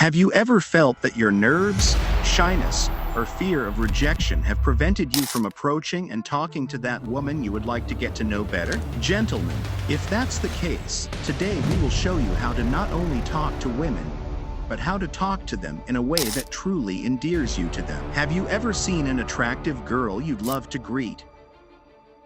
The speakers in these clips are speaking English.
Have you ever felt that your nerves, shyness, or fear of rejection have prevented you from approaching and talking to that woman you would like to get to know better? Gentlemen, if that's the case, today we will show you how to not only talk to women, but how to talk to them in a way that truly endears you to them. Have you ever seen an attractive girl you'd love to greet,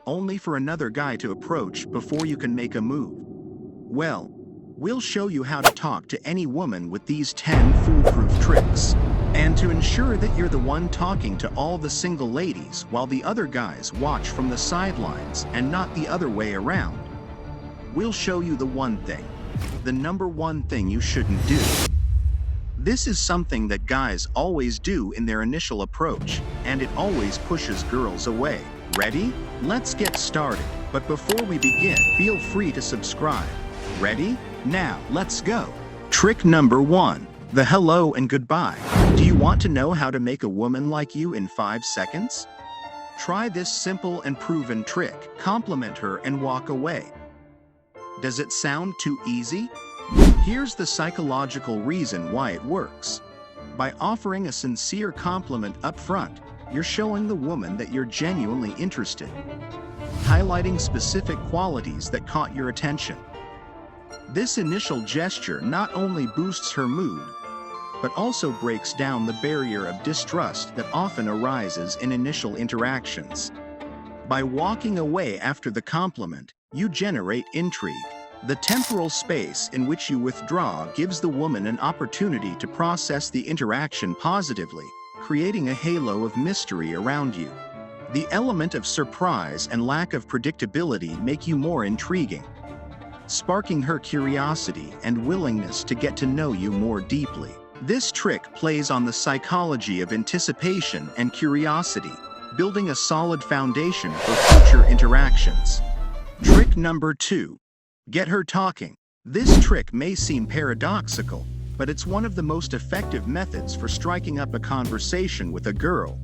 only for another guy to approach before you can make a move? Well, we'll show you how to talk to any woman with these 10 foolproof tricks. And to ensure that you're the one talking to all the single ladies while the other guys watch from the sidelines and not the other way around, we'll show you the one thing, the number one thing you shouldn't do. This is something that guys always do in their initial approach, and it always pushes girls away. Ready? Let's get started. But before we begin, feel free to subscribe. Ready? Now, let's go. Trick number 1. The hello and goodbye. Do you want to know how to make a woman like you in 5 seconds? Try this simple and proven trick. Compliment her and walk away. Does it sound too easy? Here's the psychological reason why it works. By offering a sincere compliment up front, you're showing the woman that you're genuinely interested, highlighting specific qualities that caught your attention. This initial gesture not only boosts her mood, but also breaks down the barrier of distrust that often arises in initial interactions. By walking away after the compliment, you generate intrigue. The temporal space in which you withdraw gives the woman an opportunity to process the interaction positively, creating a halo of mystery around you. The element of surprise and lack of predictability make you more intriguing, sparking her curiosity and willingness to get to know you more deeply. This trick plays on the psychology of anticipation and curiosity, building a solid foundation for future interactions. Trick number 2. Get her talking. This trick may seem paradoxical, but it's one of the most effective methods for striking up a conversation with a girl.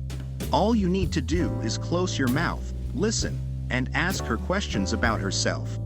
All you need to do is close your mouth, listen, and ask her questions about herself.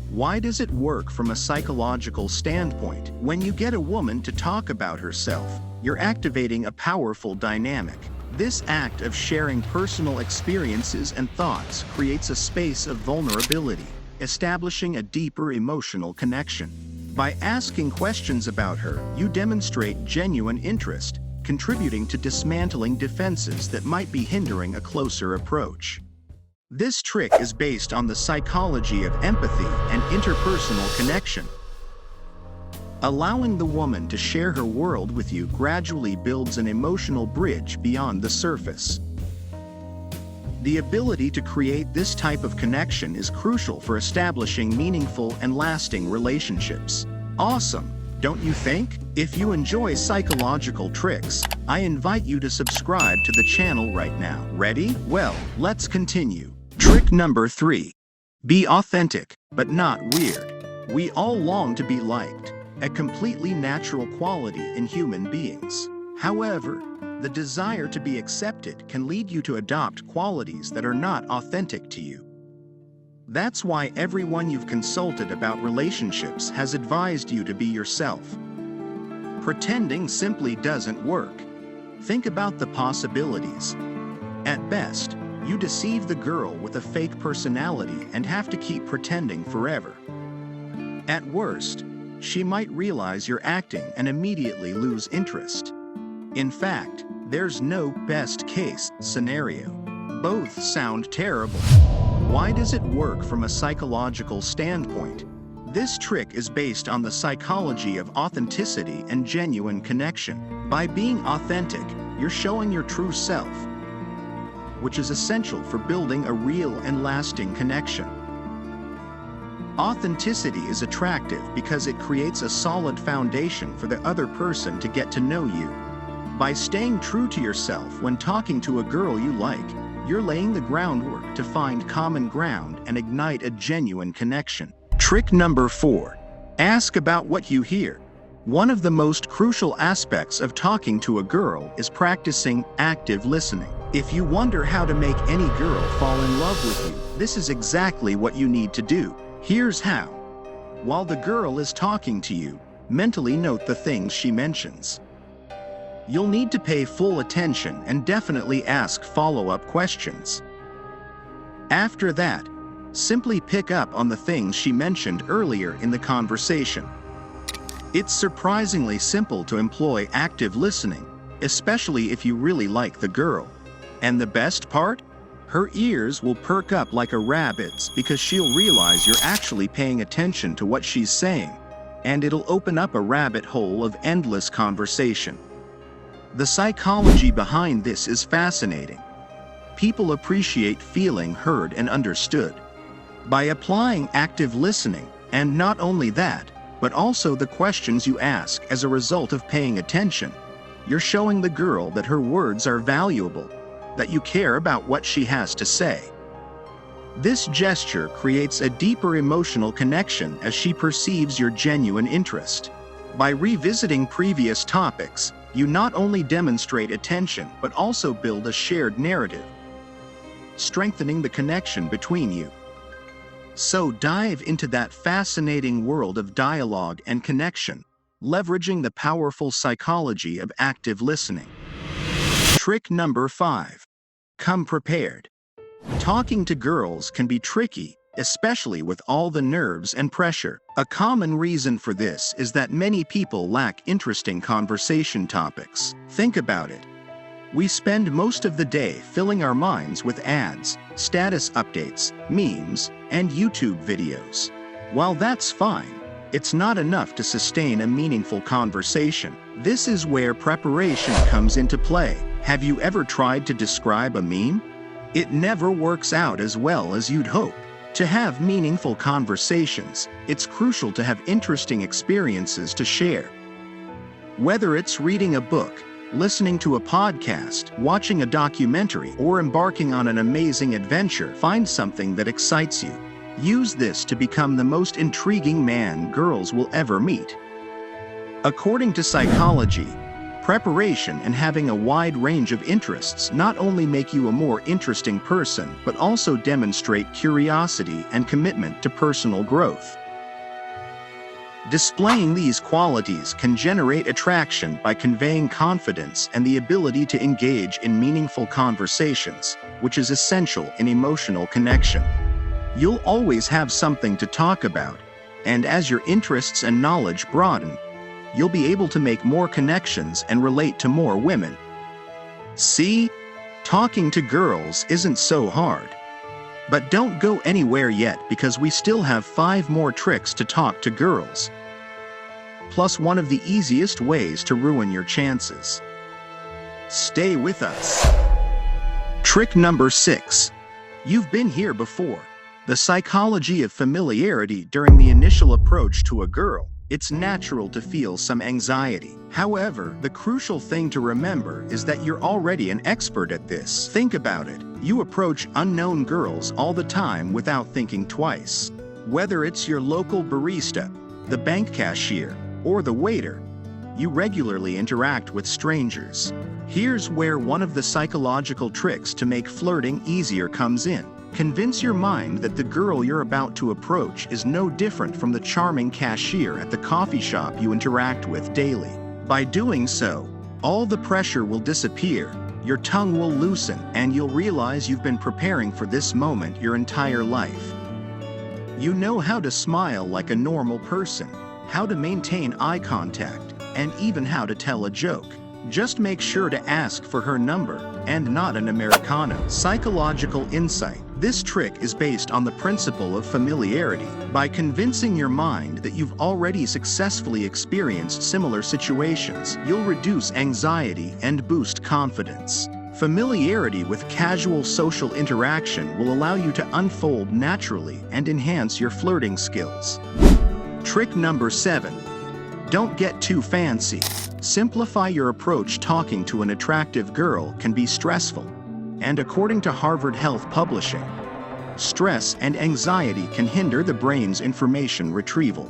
Why does it work from a psychological standpoint? When you get a woman to talk about herself, you're activating a powerful dynamic. This act of sharing personal experiences and thoughts creates a space of vulnerability, establishing a deeper emotional connection. By asking questions about her, you demonstrate genuine interest, contributing to dismantling defenses that might be hindering a closer approach. This trick is based on the psychology of empathy and interpersonal connection. Allowing the woman to share her world with you gradually builds an emotional bridge beyond the surface. The ability to create this type of connection is crucial for establishing meaningful and lasting relationships. Awesome, don't you think? If you enjoy psychological tricks, I invite you to subscribe to the channel right now. Ready? Well, let's continue. Trick number 3. Be authentic, but not weird. We all long to be liked, a completely natural quality in human beings. However, the desire to be accepted can lead you to adopt qualities that are not authentic to you. That's why everyone you've consulted about relationships has advised you to be yourself. Pretending simply doesn't work. Think about the possibilities. At best, you deceive the girl with a fake personality and have to keep pretending forever. At worst, she might realize you're acting and immediately lose interest. In fact, there's no best-case scenario. Both sound terrible. Why does it work from a psychological standpoint? This trick is based on the psychology of authenticity and genuine connection. By being authentic, you're showing your true self, which is essential for building a real and lasting connection. Authenticity is attractive because it creates a solid foundation for the other person to get to know you. By staying true to yourself when talking to a girl you like, you're laying the groundwork to find common ground and ignite a genuine connection. Trick number 4. Ask about what you hear. One of the most crucial aspects of talking to a girl is practicing active listening. If you wonder how to make any girl fall in love with you, this is exactly what you need to do. Here's how. While the girl is talking to you, mentally note the things she mentions. You'll need to pay full attention and definitely ask follow-up questions. After that, simply pick up on the things she mentioned earlier in the conversation. It's surprisingly simple to employ active listening, especially if you really like the girl. And the best part? Her ears will perk up like a rabbit's because she'll realize you're actually paying attention to what she's saying, and it'll open up a rabbit hole of endless conversation. The psychology behind this is fascinating. People appreciate feeling heard and understood. By applying active listening, and not only that, but also the questions you ask as a result of paying attention, you're showing the girl that her words are valuable, that you care about what she has to say. This gesture creates a deeper emotional connection as she perceives your genuine interest. By revisiting previous topics, you not only demonstrate attention but also build a shared narrative, strengthening the connection between you. So dive into that fascinating world of dialogue and connection, leveraging the powerful psychology of active listening. Trick number 5. Come prepared. Talking to girls can be tricky, especially with all the nerves and pressure. A common reason for this is that many people lack interesting conversation topics. Think about it. We spend most of the day filling our minds with ads, status updates, memes, and YouTube videos. While that's fine, it's not enough to sustain a meaningful conversation. This is where preparation comes into play. Have you ever tried to describe a meme? It never works out as well as you'd hope. To have meaningful conversations, it's crucial to have interesting experiences to share. Whether it's reading a book, listening to a podcast, watching a documentary, or embarking on an amazing adventure, find something that excites you. Use this to become the most intriguing man girls will ever meet. According to psychology, preparation and having a wide range of interests not only make you a more interesting person, but also demonstrate curiosity and commitment to personal growth. Displaying these qualities can generate attraction by conveying confidence and the ability to engage in meaningful conversations, which is essential in emotional connection. You'll always have something to talk about, and as your interests and knowledge broaden, you'll be able to make more connections and relate to more women. See? Talking to girls isn't so hard. But don't go anywhere yet because we still have 5 more tricks to talk to girls. Plus one of the easiest ways to ruin your chances. Stay with us. Trick number 6. You've been here before. The psychology of familiarity during the initial approach to a girl. It's natural to feel some anxiety. However, the crucial thing to remember is that you're already an expert at this. Think about it. You approach unknown girls all the time without thinking twice. Whether it's your local barista, the bank cashier, or the waiter, you regularly interact with strangers. Here's where one of the psychological tricks to make flirting easier comes in. Convince your mind that the girl you're about to approach is no different from the charming cashier at the coffee shop you interact with daily. By doing so, all the pressure will disappear, your tongue will loosen, and you'll realize you've been preparing for this moment your entire life. You know how to smile like a normal person, how to maintain eye contact, and even how to tell a joke. Just make sure to ask for her number, and not an Americano. Psychological insight. This trick is based on the principle of familiarity. By convincing your mind that you've already successfully experienced similar situations, you'll reduce anxiety and boost confidence. Familiarity with casual social interaction will allow you to unfold naturally and enhance your flirting skills. Trick number 7. Don't get too fancy. Simplify your approach. Talking to an attractive girl can be stressful. And according to Harvard Health Publishing, stress and anxiety can hinder the brain's information retrieval.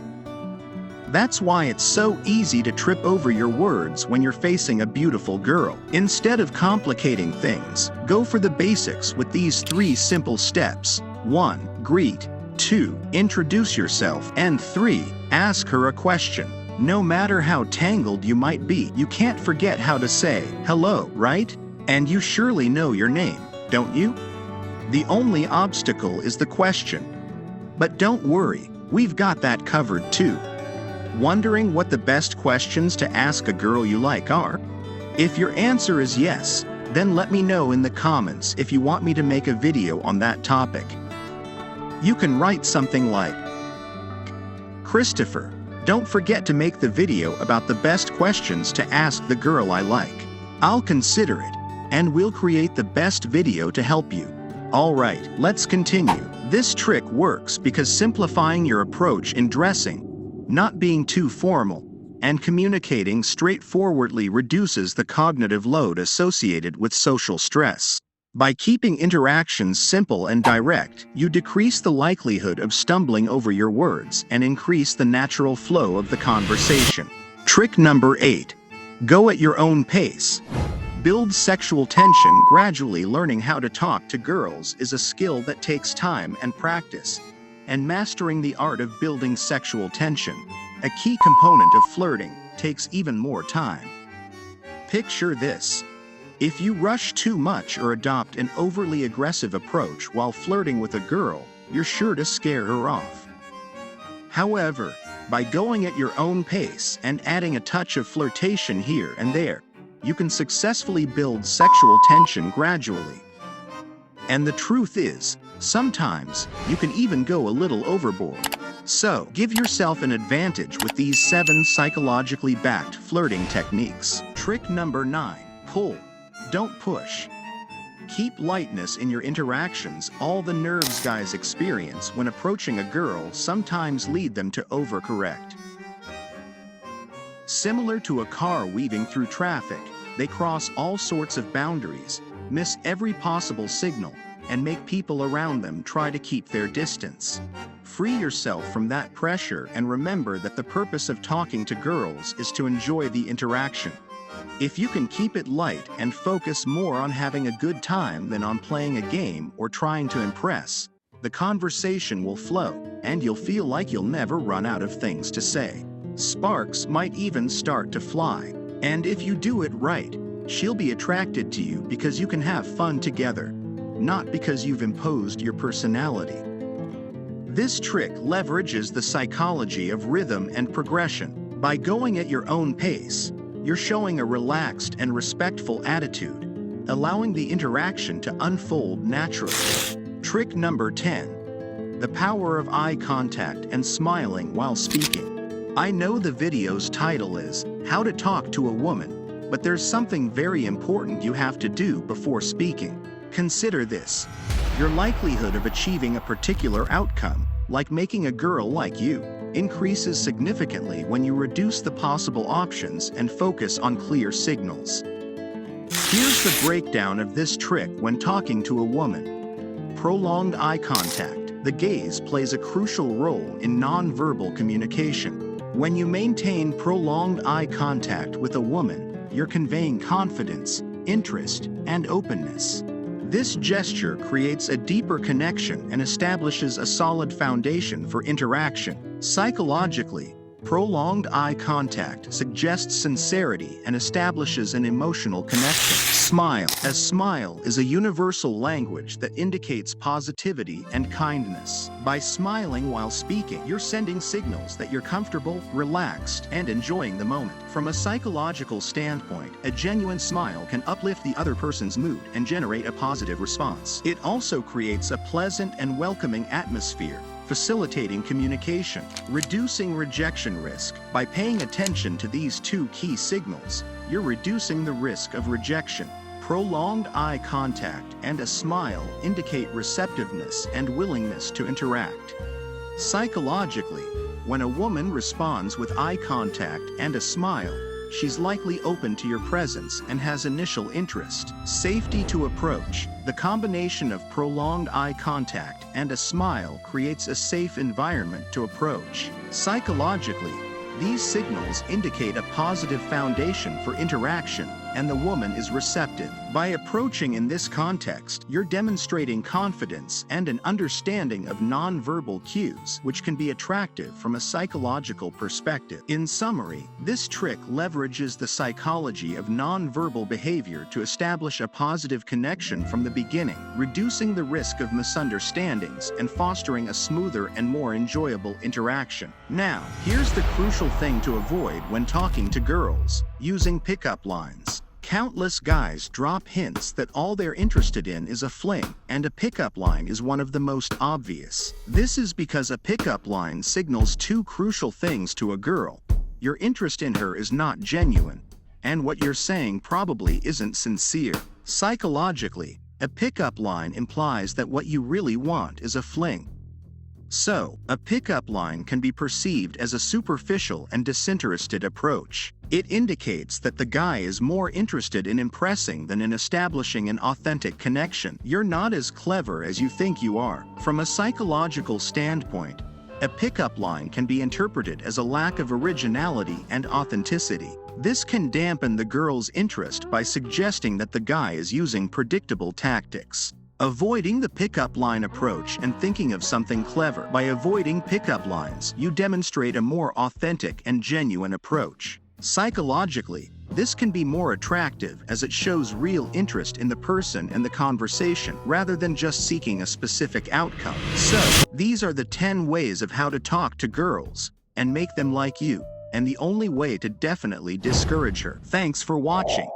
That's why it's so easy to trip over your words when you're facing a beautiful girl. Instead of complicating things, go for the basics with these 3 simple steps. 1. Greet. 2. Introduce yourself. And 3. Ask her a question. No matter how tangled you might be, you can't forget how to say hello, right? And you surely know your name, don't you? The only obstacle is the question. But don't worry, we've got that covered too. Wondering what the best questions to ask a girl you like are? If your answer is yes, then let me know in the comments if you want me to make a video on that topic. You can write something like, Christopher, don't forget to make the video about the best questions to ask the girl I like. I'll consider it, and we'll create the best video to help you. Alright, let's continue. This trick works because simplifying your approach in dressing, not being too formal, and communicating straightforwardly reduces the cognitive load associated with social stress. By keeping interactions simple and direct, you decrease the likelihood of stumbling over your words and increase the natural flow of the conversation. Trick number 8. Go at your own pace. Build sexual tension gradually. Learning how to talk to girls is a skill that takes time and practice, and mastering the art of building sexual tension, a key component of flirting, takes even more time. Picture this. If you rush too much or adopt an overly aggressive approach while flirting with a girl, you're sure to scare her off. However, by going at your own pace and adding a touch of flirtation here and there, you can successfully build sexual tension gradually. And the truth is, sometimes you can even go a little overboard. So, give yourself an advantage with these 7 psychologically backed flirting techniques. Trick number 9. Pull. Don't push. Keep lightness in your interactions. All the nerves guys experience when approaching a girl sometimes lead them to overcorrect. Similar to a car weaving through traffic, they cross all sorts of boundaries, miss every possible signal, and make people around them try to keep their distance. Free yourself from that pressure and remember that the purpose of talking to girls is to enjoy the interaction. If you can keep it light and focus more on having a good time than on playing a game or trying to impress, the conversation will flow, and you'll feel like you'll never run out of things to say. Sparks might even start to fly, and if you do it right, she'll be attracted to you because you can have fun together, not because you've imposed your personality. This trick leverages the psychology of rhythm and progression. By going at your own pace, you're showing a relaxed and respectful attitude, allowing the interaction to unfold naturally. Trick number 10. The power of eye contact and smiling while speaking. I know the video's title is How to Talk to a Woman, but there's something very important you have to do before speaking. Consider this. Your likelihood of achieving a particular outcome, like making a girl like you, increases significantly when you reduce the possible options and focus on clear signals. Here's the breakdown of this trick when talking to a woman. Prolonged eye contact. The gaze plays a crucial role in nonverbal communication. When you maintain prolonged eye contact with a woman, you're conveying confidence, interest, and openness. This gesture creates a deeper connection and establishes a solid foundation for interaction. Psychologically, prolonged eye contact suggests sincerity and establishes an emotional connection. Smile. A smile is a universal language that indicates positivity and kindness. By smiling while speaking, you're sending signals that you're comfortable, relaxed, and enjoying the moment. From a psychological standpoint, a genuine smile can uplift the other person's mood and generate a positive response. It also creates a pleasant and welcoming atmosphere, facilitating communication, reducing rejection risk. By paying attention to these 2 key signals, you're reducing the risk of rejection. Prolonged eye contact and a smile indicate receptiveness and willingness to interact. Psychologically, when a woman responds with eye contact and a smile, she's likely open to your presence and has initial interest. Safety to approach. The combination of prolonged eye contact and a smile creates a safe environment to approach. Psychologically, these signals indicate a positive foundation for interaction, and the woman is receptive. By approaching in this context, you're demonstrating confidence and an understanding of nonverbal cues, which can be attractive from a psychological perspective. In summary, this trick leverages the psychology of nonverbal behavior to establish a positive connection from the beginning, reducing the risk of misunderstandings and fostering a smoother and more enjoyable interaction. Now, here's the crucial thing to avoid when talking to girls: using pickup lines. Countless guys drop hints that all they're interested in is a fling, and a pickup line is one of the most obvious. This is because a pickup line signals two crucial things to a girl: your interest in her is not genuine, and what you're saying probably isn't sincere. Psychologically, a pickup line implies that what you really want is a fling. So, a pickup line can be perceived as a superficial and disinterested approach. It indicates that the guy is more interested in impressing than in establishing an authentic connection. You're not as clever as you think you are. From a psychological standpoint, a pickup line can be interpreted as a lack of originality and authenticity. This can dampen the girl's interest by suggesting that the guy is using predictable tactics. Avoiding the pickup line approach and thinking of something clever. By avoiding pickup lines, you demonstrate a more authentic and genuine approach. Psychologically, this can be more attractive as it shows real interest in the person and the conversation rather than just seeking a specific outcome. So, these are the 10 ways of how to talk to girls and make them like you, and the only way to definitely discourage her. Thanks for watching.